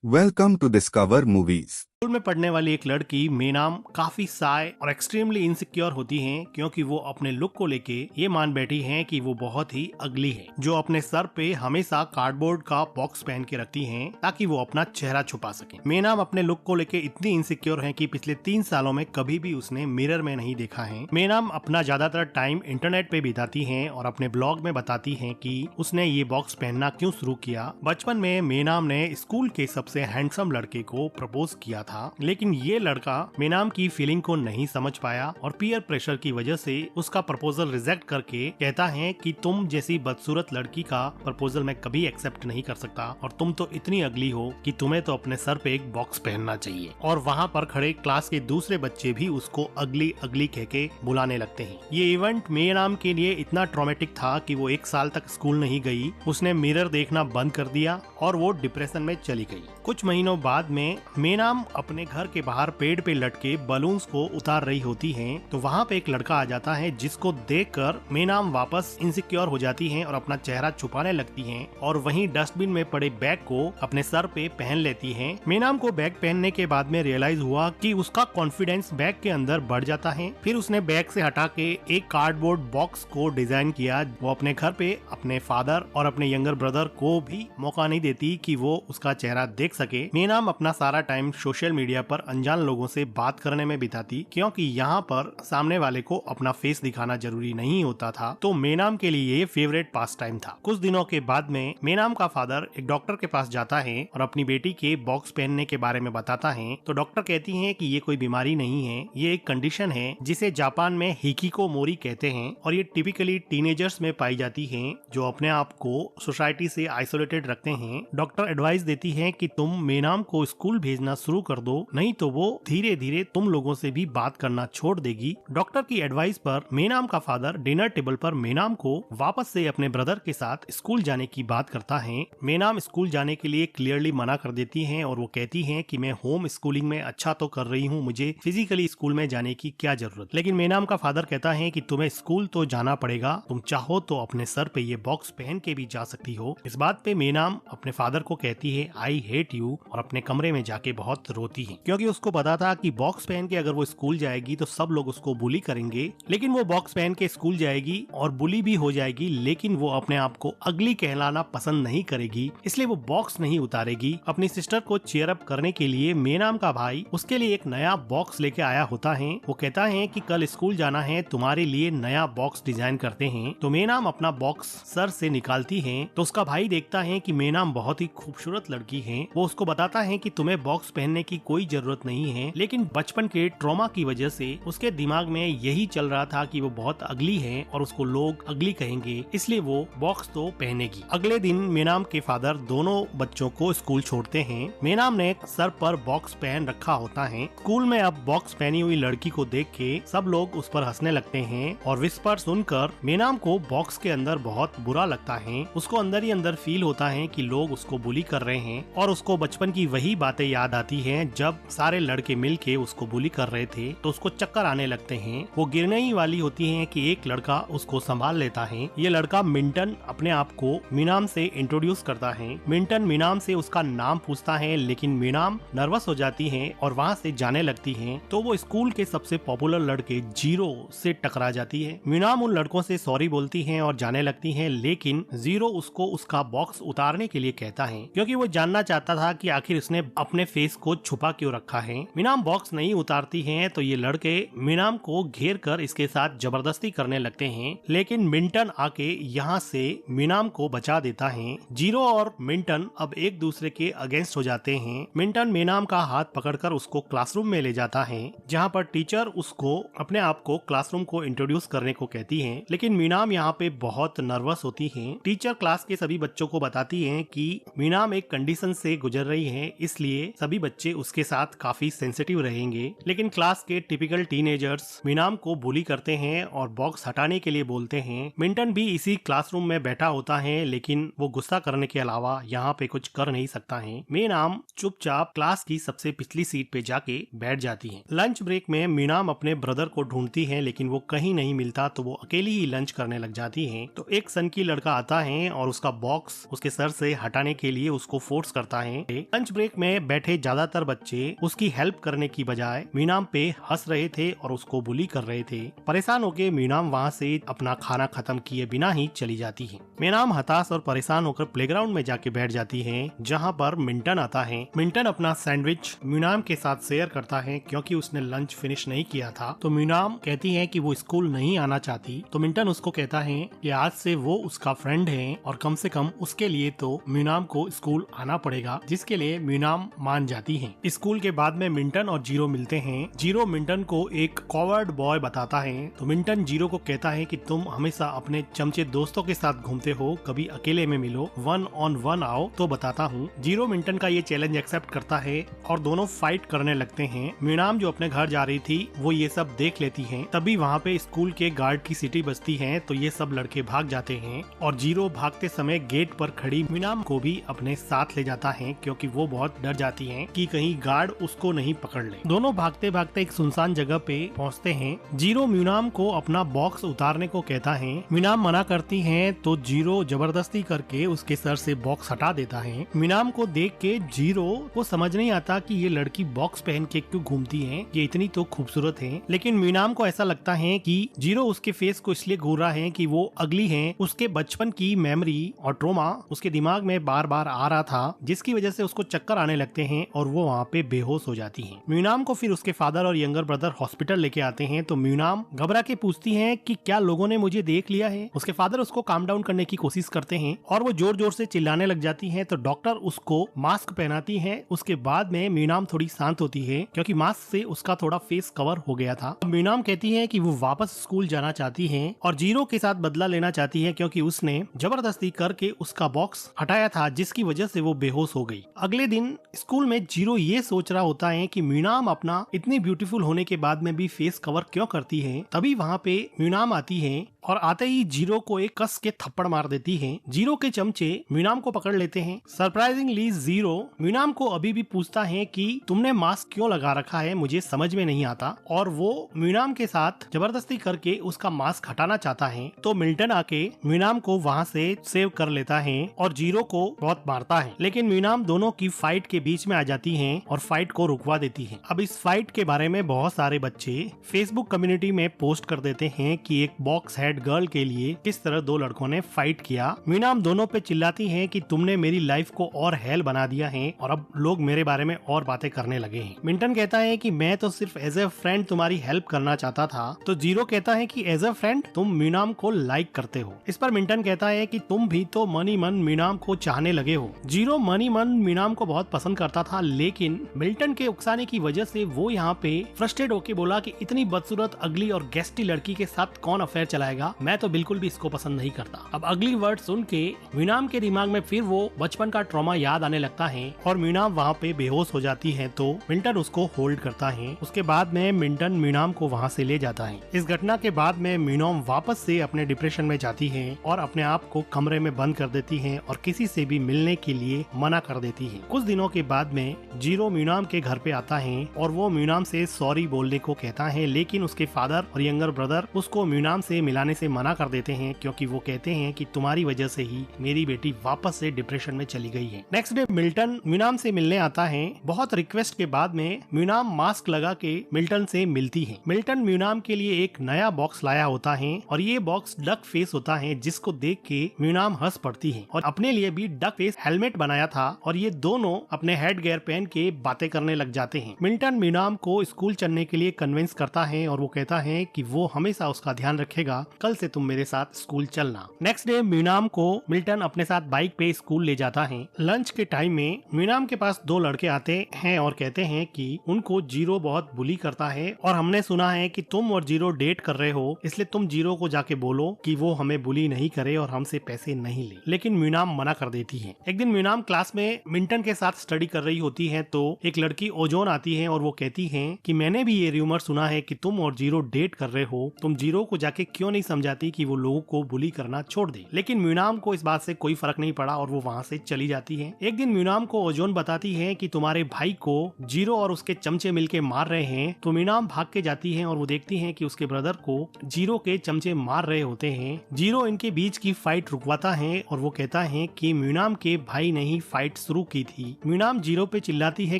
Welcome to Discover Movies. School में पढ़ने वाली एक लड़की मेनाम काफी साय और एक्सट्रीमली इनसिक्योर होती हैं क्योंकि वो अपने लुक को लेके ये मान बैठी हैं कि वो बहुत ही अगली है, जो अपने सर पे हमेशा कार्डबोर्ड का बॉक्स पहन के रखती हैं ताकि वो अपना चेहरा छुपा सके। मेनाम अपने लुक को लेके इतनी इनसिक्योर है कि पिछले 3 सालों में कभी भी उसने मिरर में नहीं देखा है। मेनाम अपना ज्यादातर टाइम इंटरनेट पे बिताती है और अपने ब्लॉग में बताती है कि उसने ये बॉक्स पहनना क्यों शुरू किया। बचपन में मेनाम ने स्कूल के सबसे हैंडसम लड़के को प्रपोज किया था, लेकिन ये लड़का मेनाम की फीलिंग को नहीं समझ पाया और पीयर प्रेशर की वजह से उसका प्रपोजल रिजेक्ट करके कहता है कि तुम जैसी बदसूरत लड़की का प्रपोजल मैं कभी एक्सेप्ट नहीं कर सकता और तुम तो इतनी अगली हो कि तुम्हें तो अपने सर पे एक बॉक्स पहनना चाहिए। और वहाँ पर खड़े क्लास के दूसरे बच्चे भी उसको अगली अगली कह के बुलाने लगते हैं। ये इवेंट मेनाम के लिए इतना ट्रॉमेटिक था कि वो 1 साल तक स्कूल नहीं गई। उसने मिरर देखना बंद कर दिया और वो डिप्रेशन में चली गई। कुछ महीनों बाद में मेनाम अपने घर के बाहर पेड़ पे लटके बलून्स को उतार रही होती हैं, तो वहाँ पे एक लड़का आ जाता है जिसको देखकर मेनाम वापस इनसिक्योर हो जाती हैं और अपना चेहरा छुपाने लगती हैं और वहीं डस्टबिन में पड़े बैग को अपने सर पे पहन लेती हैं। मेनाम को बैग पहनने के बाद में रियलाइज हुआ कि उसका कॉन्फिडेंस बैग के अंदर बढ़ जाता है। फिर उसने बैग से हटा के एक कार्डबोर्ड बॉक्स को डिजाइन किया। वो अपने घर पे अपने फादर और अपने यंगर ब्रदर को भी मौका नहीं देती कि वो उसका चेहरा देख सके। मेनाम अपना सारा टाइम सोशल मीडिया पर अनजान लोगों से बात करने में बिताती, क्योंकि यहाँ पर सामने वाले को अपना फेस दिखाना जरूरी नहीं होता था। तो मेनाम के लिए ये फेवरेट पास टाइम था। कुछ दिनों के बाद में मेनाम का फादर एक डॉक्टर के पास जाता है और अपनी बेटी के बॉक्स पहनने के बारे में बताता है। तो डॉक्टर कहती है कि ये कोई बीमारी नहीं है, ये एक कंडीशन है जिसे जापान में हिकिकोमोरी कहते हैं और ये टिपिकली टीनेजर्स में पाई जाती है जो अपने आप को सोसाइटी से आइसोलेटेड रखते हैं। डॉक्टर एडवाइस देती है कि तुम मेनाम को स्कूल भेजना शुरू कर दो, नहीं तो वो धीरे धीरे तुम लोगों से भी बात करना छोड़ देगी। डॉक्टर की एडवाइस पर मेनाम का फादर डिनर टेबल पर मेनाम को वापस से अपने ब्रदर के साथ स्कूल जाने की बात करता है। मेनाम स्कूल जाने के लिए क्लियरली मना कर देती हैं और वो कहती हैं कि मैं होम स्कूलिंग में अच्छा तो कर रही हूँ, मुझे फिजिकली स्कूल में जाने की क्या जरूरत। लेकिन मेनाम का फादर कहता है कि तुम्हें स्कूल तो जाना पड़ेगा, तुम चाहो तो अपने सर पे ये बॉक्स पहन के भी जा सकती हो। इस बात पे मेनाम अपने फादर को कहती है आई हेट यू और अपने कमरे में जाके बहुत रोती है, क्योंकि उसको पता था कि बॉक्स पहन के अगर वो स्कूल जाएगी तो सब लोग उसको बुली करेंगे। लेकिन वो बॉक्स पहन के स्कूल जाएगी और बुली भी हो जाएगी, लेकिन वो अपने आप को अगली कहलाना पसंद नहीं करेगी, इसलिए वो बॉक्स नहीं उतारेगी। अपनी सिस्टर को चीयर अप करने के लिए मेनाम का भाई उसके लिए एक नया बॉक्स लेके आया होता है। वो कहता है कि कल स्कूल जाना है, तुम्हारे लिए नया बॉक्स डिजाइन करते हैं। तो मेनाम अपना बॉक्स सर से निकालती है तो उसका भाई देखता है कि मेनाम बहुत ही खूबसूरत लड़की है। वो उसको बताता है कि तुम्हें बॉक्स पहनने की कोई जरूरत नहीं है, लेकिन बचपन के ट्रॉमा की वजह से उसके दिमाग में यही चल रहा था कि वो बहुत अगली है और उसको लोग अगली कहेंगे, इसलिए वो बॉक्स तो पहनेगी। अगले दिन मेनाम के फादर दोनों बच्चों को स्कूल छोड़ते हैं। मेनाम ने सर पर बॉक्स पहन रखा होता है। स्कूल में अब बॉक्स पहनी हुई लड़की को देख के सब लोग उस पर हंसने लगते हैं और विस्पर सुनकर मेनाम को बॉक्स के अंदर बहुत बुरा लगता है। उसको अंदर ही अंदर फील होता है कि लोग उसको बुली कर रहे हैं और उसको बचपन की वही बातें याद आती हैं जब सारे लड़के मिलके उसको बुली कर रहे थे। तो उसको चक्कर आने लगते हैं। वो गिरने ही वाली होती है कि एक लड़का उसको संभाल लेता है। ये लड़का मिंटन अपने आप को मेनाम से इंट्रोड्यूस करता है। मिंटन मेनाम से उसका नाम पूछता है, लेकिन मेनाम नर्वस हो जाती है और वहाँ से जाने लगती है। तो वो स्कूल के सबसे पॉपुलर लड़के जीरो से टकरा जाती है। मेनाम उन लड़कों से सॉरी बोलती है और जाने लगती है, लेकिन जीरो उसको उसका बॉक्स उतारने के लिए कहता है, क्योंकि वो जानना चाहता था कि आखिर उसने अपने फेस को छुपा क्यों रखा है। मेनाम बॉक्स नहीं उतारती है तो ये लड़के मेनाम को घेर कर इसके साथ जबरदस्ती करने लगते हैं, लेकिन मिंटन आके यहाँ से मेनाम को बचा देता है। जीरो और मिंटन अब एक दूसरे के अगेंस्ट हो जाते हैं। मिंटन मेनाम का हाथ पकड़कर उसको क्लासरूम में ले जाता है, जहाँ पर टीचर उसको अपने आप को क्लासरूम को इंट्रोड्यूस करने को कहती है, लेकिन मेनाम यहाँ पे बहुत नर्वस होती है। टीचर क्लास के सभी बच्चों को बताती है कि मेनाम एक कंडीशन से गुजर रही है, इसलिए सभी बच्चे उसके साथ काफी सेंसिटिव रहेंगे। लेकिन क्लास के टिपिकल टीनेजर्स मीनाम को बुली करते हैं और बॉक्स हटाने के लिए बोलते हैं। मिंटन भी इसी क्लासरूम में बैठा होता है, लेकिन वो गुस्सा करने के अलावा यहाँ पे कुछ कर नहीं सकता है। मीनाम चुपचाप क्लास की सबसे पिछली सीट पे जाके बैठ जाती है। लंच ब्रेक में मीनाम अपने ब्रदर को ढूंढती है, लेकिन वो कहीं नहीं मिलता तो वो अकेली ही लंच करने लग जाती है। तो एक सनकी लड़का आता है और उसका बॉक्स उसके सर से हटाने के लिए उसको फोर्स करता है। लंच ब्रेक में बैठे ज्यादातर बच्चे उसकी हेल्प करने की बजाय मीनाम पे हंस रहे थे और उसको बुली कर रहे थे। परेशान होकर मीनाम वहाँ से अपना खाना खत्म किए बिना ही चली जाती है। मीनाम हताश और परेशान होकर प्लेग्राउंड में जाके बैठ जाती है, जहाँ पर मिंटन आता है। मिंटन अपना सैंडविच मीनाम के साथ शेयर करता है क्योंकि उसने लंच फिनिश नहीं किया था। तो मीनाम कहती है कि वो स्कूल नहीं आना चाहती। तो मिंटन उसको कहता है कि आज से वो उसका फ्रेंड है और कम से कम उसके लिए तो मीनाम को स्कूल आना पड़ेगा, जिसके लिए मीनाम मान जाती है। स्कूल के बाद में मिंटन और जीरो मिलते हैं। जीरो मिंटन को एक कॉवर्ड बॉय बताता है। तो मिंटन जीरो को कहता है कि तुम हमेशा अपने चमचे दोस्तों के साथ घूमते हो, कभी अकेले में मिलो, 1-on-1 आओ तो बताता हूँ। जीरो मिंटन का ये चैलेंज एक्सेप्ट करता है और दोनों फाइट करने लगते हैं। मीनाम जो अपने घर जा रही थी वो ये सब देख लेती है। तभी वहाँ पे स्कूल के गार्ड की सीटी बजती है, तो ये सब लड़के भाग जाते हैं और जीरो भागते समय गेट पर खड़ी मीनाम को भी अपने साथ ले जाता है, क्योंकि वो बहुत डर जाती है कि कहीं गार्ड उसको नहीं पकड़ ले। दोनों भागते भागते एक सुनसान जगह पे पहुँचते हैं। जीरो मीनाम को अपना बॉक्स उतारने को कहता है। मीनाम मना करती है तो जीरो जबरदस्ती करके उसके सर से बॉक्स हटा देता है। मीनाम को देख के जीरो को समझ नहीं आता कि ये लड़की बॉक्स पहन के क्यों घूमती है, ये इतनी तो खूबसूरत है। लेकिन मीनाम को ऐसा लगता है कि जीरो उसके फेस को इसलिए घूर रहा है कि वो अगली है। उसके बचपन की मेमोरी और ट्रोमा उसके दिमाग में बार बार आ रहा था, जिसकी वजह से उसको चक्कर आने लगते हैं और वो वहाँ पे बेहोश हो जाती है। मीनाम को फिर उसके फादर और यंगर ब्रदर हॉस्पिटल लेके आते हैं। तो मीनाम घबरा के पूछती है कि क्या लोगों ने मुझे देख लिया है। उसके फादर उसको काम डाउन करने की कोशिश करते हैं और वो जोर जोर से चिल्लाने लग जाती है। तो डॉक्टर उसको मास्क पहनाती है। उसके बाद में मीनाम थोड़ी शांत होती है, क्योंकि मास्क से उसका थोड़ा फेस कवर हो गया था। मीनाम कहती है कि वो वापस स्कूल जाना चाहती है और जीरो के साथ बदला लेना चाहती है, क्योंकि उसने जबरदस्ती करके उसका बॉक्स हटाया था, जिसकी वजह से वो बेहोश हो गई। अगले दिन स्कूल में जीरो ये सोच रहा होता है कि मीनाम अपना इतनी ब्यूटीफुल होने के बाद में भी फेस कवर क्यों करती है। तभी वहाँ पे मीनाम आती है और आते ही जीरो को एक कस के थप्पड़ मार देती है। जीरो के चमचे मीनाम को पकड़ लेते हैं। सरप्राइजिंगली जीरो मीनाम को अभी भी पूछता है कि तुमने मास्क क्यों लगा रखा है, मुझे समझ में नहीं आता। और वो मीनाम के साथ जबरदस्ती करके उसका मास्क हटाना चाहता है। तो मिल्टन आके मीनाम को वहाँ से सेव कर लेता है और जीरो को बहुत मारता है। लेकिन मीनाम दोनों की फाइट के बीच में आ जाती है और फाइट को रुकवा देती है। अब इस फाइट के बारे में बहुत सारे बच्चे फेसबुक कम्युनिटी में पोस्ट कर देते हैं कि एक बॉक्स हेड गर्ल के लिए किस तरह दो लड़कों ने फाइट किया। मीनाम दोनों पे चिल्लाती है कि तुमने मेरी लाइफ को और हेल बना दिया है और अब लोग मेरे बारे में और बातें करने लगे हैं। मिंटन कहता है कि मैं तो सिर्फ एज ए फ्रेंड तुम्हारी हेल्प करना चाहता था। तो जीरो कहता है कि एज ए फ्रेंड तुम मीनाम को लाइक करते हो। इस पर मिंटन कहता है कि तुम भी तो मनी मन मीनाम को चाहने लगे हो। जीरो मनी मन मीनाम को बहुत पसंद करता था, लेकिन मिल्टन के उकसाने की वजह से वो यहाँ पे फ्रस्ट्रेट होके बोला कि इतनी बदसूरत, अगली और गेस्टी लड़की के साथ कौन अफेयर चलाएगा, मैं तो बिल्कुल भी इसको पसंद नहीं करता। अब अगली वर्ड सुन के मीनाम के दिमाग में फिर वो बचपन का ट्रॉमा याद आने लगता है और मीनाम वहाँ पे बेहोश हो जाती है। तो मिंटन उसको होल्ड करता है। उसके बाद में मिंटन मीनाम को वहाँ से ले जाता है। इस घटना के बाद में मीनाम वापस से अपने डिप्रेशन में जाती है और अपने आप को कमरे में बंद कर देती है और किसी से भी मिलने के लिए मना कर देती है। कुछ दिनों के बाद में जीरो मीनाम के घर पे आता है और वो मीनाम से सॉरी बोलने को कहता है, लेकिन उसके फादर और यंगर ब्रदर उसको मीनाम से मिलाने से मना कर देते हैं, क्योंकि वो कहते हैं कि तुम्हारी वजह से ही मेरी बेटी वापस से डिप्रेशन में चली गई है। नेक्स्ट डे मिल्टन मीनाम से मिलने आता है। बहुत रिक्वेस्ट के बाद में मीनाम मास्क लगा के मिल्टन से मिलती है। मिल्टन मीनाम के लिए एक नया बॉक्स लाया होता है और ये बॉक्स डक फेस होता है, जिसको देख के मीनाम हंस पड़ती है और अपने लिए भी डक फेस हेलमेट बनाया था और ये दोनों अपने हेड गियर पहन के बातें करने लग जाते हैं। मिल्टन मीनाम को स्कूल चलने के लिए कन्विंस करता है और वो कहता है कि वो हमेशा उसका ध्यान रखेगा, कल से तुम मेरे साथ स्कूल चलना। नेक्स्ट डे मीनाम को मिल्टन अपने साथ बाइक पे स्कूल ले जाता है। लंच के टाइम में मीनाम के पास दो लड़के आते हैं और कहते हैं कि उनको जीरो बहुत बुली करता है और हमने सुना है कि तुम और जीरो डेट कर रहे हो, इसलिए तुम जीरो को जाके बोलो कि वो हमें बुली नहीं करे और हमसे पैसे नहीं ले। लेकिन मीनाम मना कर देती है। एक दिन मीनाम क्लास में मिल्टन के साथ स्टडी कर रही होती है, तो एक लड़की ओजोन आती है और वो कहती है कि मैंने भी ये रूमर सुना है कि तुम और जीरो डेट कर रहे हो, तुम जीरो को जाके क्यों नहीं समझाती कि वो लोगों को बुली करना छोड़ दे। लेकिन म्यूनाम को इस बात से कोई फर्क नहीं पड़ा और वो वहाँ से चली जाती है। एक दिन म्यूनाम को ओजोन बताती है कि तुम्हारे भाई को जीरो और उसके चमचे मिलके मार रहे हैं। तो म्यूनाम भाग के जाती है और वो देखती है कि उसके ब्रदर को जीरो के चमचे मार रहे होते हैं। जीरो इनके बीच की फाइट रुकवाता है और वो कहता है कि म्यूनाम के भाई ने ही फाइट शुरू की थी। म्यूनाम जीरो पे चिल्लाती है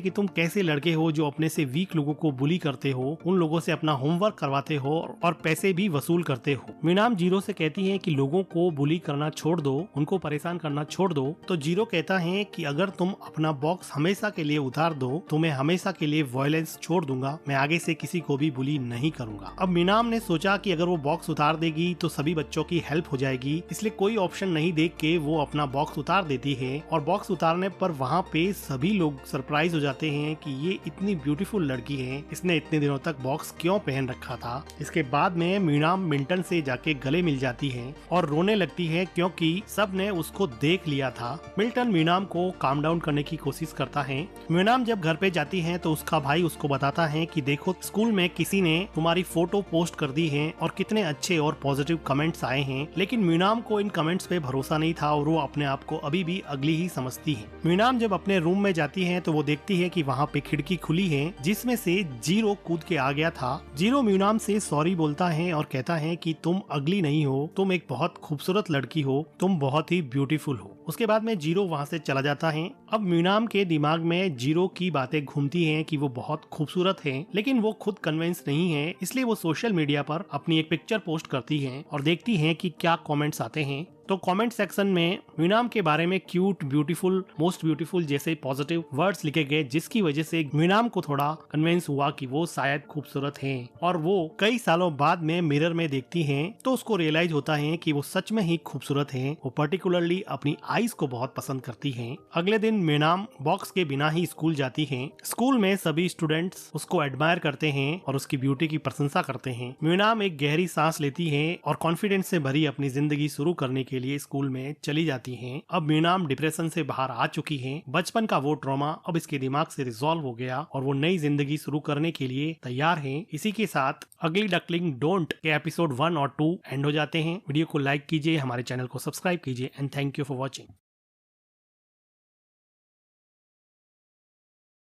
कि तुम कैसे लड़के हो जो अपने से वीक लोगों को बुली करते हो, उन लोगों से अपना होमवर्क करवाते हो और पैसे भी वसूल करते हो। म्यूनाम जीरो से कहती है कि लोगों को बुली करना छोड़ दो, उनको परेशान करना छोड़ दो। तो जीरो कहता है कि अगर तुम अपना बॉक्स हमेशा के लिए उतार दो तो मैं हमेशा के लिए वायलेंस छोड़ दूंगा, मैं आगे से किसी को भी बुली नहीं करूंगा। अब म्यूनाम ने सोचा कि अगर वो बॉक्स उतार देगी तो सभी बच्चों की हेल्प हो जाएगी, इसलिए कोई ऑप्शन नहीं देख के वो अपना बॉक्स उतार देती है। और बॉक्स उतारने पर वहाँ पे सभी लोग सरप्राइज हो जाते हैं कि ये इतनी ब्यूटीफुल लड़की है, इसने इतने दिनों तक बॉक्स क्यों पहन रखा था। इसके बाद में म्यूनाम मिल्टन से जाके गले मिल जाती है और रोने लगती है क्योंकि सब ने उसको देख लिया था। मिल्टन म्यूनाम को काम डाउन करने की कोशिश करता है। म्यूनाम जब घर पे जाती है तो उसका भाई उसको बताता है कि देखो स्कूल में किसी ने तुम्हारी फोटो पोस्ट कर दी है और कितने अच्छे और पॉजिटिव कमेंट्स आए हैं। लेकिन म्यूनाम को इन कमेंट्स पे भरोसा नहीं था और वो अपने आप को अभी भी अगली ही समझती है। म्यूनाम जब अपने रूम में जाती है तो वो देखती है कि वहाँ पे खिड़की खुली है जिसमें से जीरो कूद के आ गया था। जीरो म्यूनाम से सॉरी बोलता है और कहता है कि तुम अगली नहीं हो, तुम एक बहुत खूबसूरत लड़की हो, तुम बहुत ही ब्यूटीफुल हो। उसके बाद में जीरो वहाँ से चला जाता है। अब म्यूनाम के दिमाग में जीरो की बातें घूमती हैं कि वो बहुत खूबसूरत है, लेकिन वो खुद कन्विंस नहीं है, इसलिए वो सोशल मीडिया पर अपनी एक पिक्चर पोस्ट करती है और देखती है कि क्या कमेंट्स आते हैं। तो कमेंट सेक्शन में म्यूनाम के बारे में क्यूट, ब्यूटीफुल, मोस्ट ब्यूटीफुल जैसे पॉजिटिव वर्ड्स लिखे गए, जिसकी वजह से म्यूनाम को थोड़ा कन्विंस हुआ कि वो शायद खूबसूरत हैं। और वो कई सालों बाद में मिरर में देखती हैं तो उसको रियलाइज होता है कि वो सच में ही खूबसूरत हैं। वो पर्टिकुलरली अपनी आईज को बहुत पसंद करती हैं। अगले दिन म्यूनाम बॉक्स के बिना ही स्कूल जाती है। स्कूल में सभी स्टूडेंट्स उसको एडमायर करते हैं और उसकी ब्यूटी की प्रशंसा करते हैं। म्यूनाम एक गहरी सांस लेती है और कॉन्फिडेंस से भरी अपनी जिंदगी शुरू करने के लिए स्कूल में चली जाती हैं। अब म्यूनाम डिप्रेशन से बाहर आ चुकी हैं। बचपन का वो ट्रॉमा अब इसके दिमाग से रिजॉल्व हो गया और वो नई जिंदगी शुरू करने के लिए तैयार हैं। इसी के साथ अगली डकलिंग डोंट के एपिसोड 1 और 2 एंड हो जाते हैं। वीडियो को लाइक कीजिए, हमारे चैनल को सब्सक्राइब कीजिए and thank you for watching.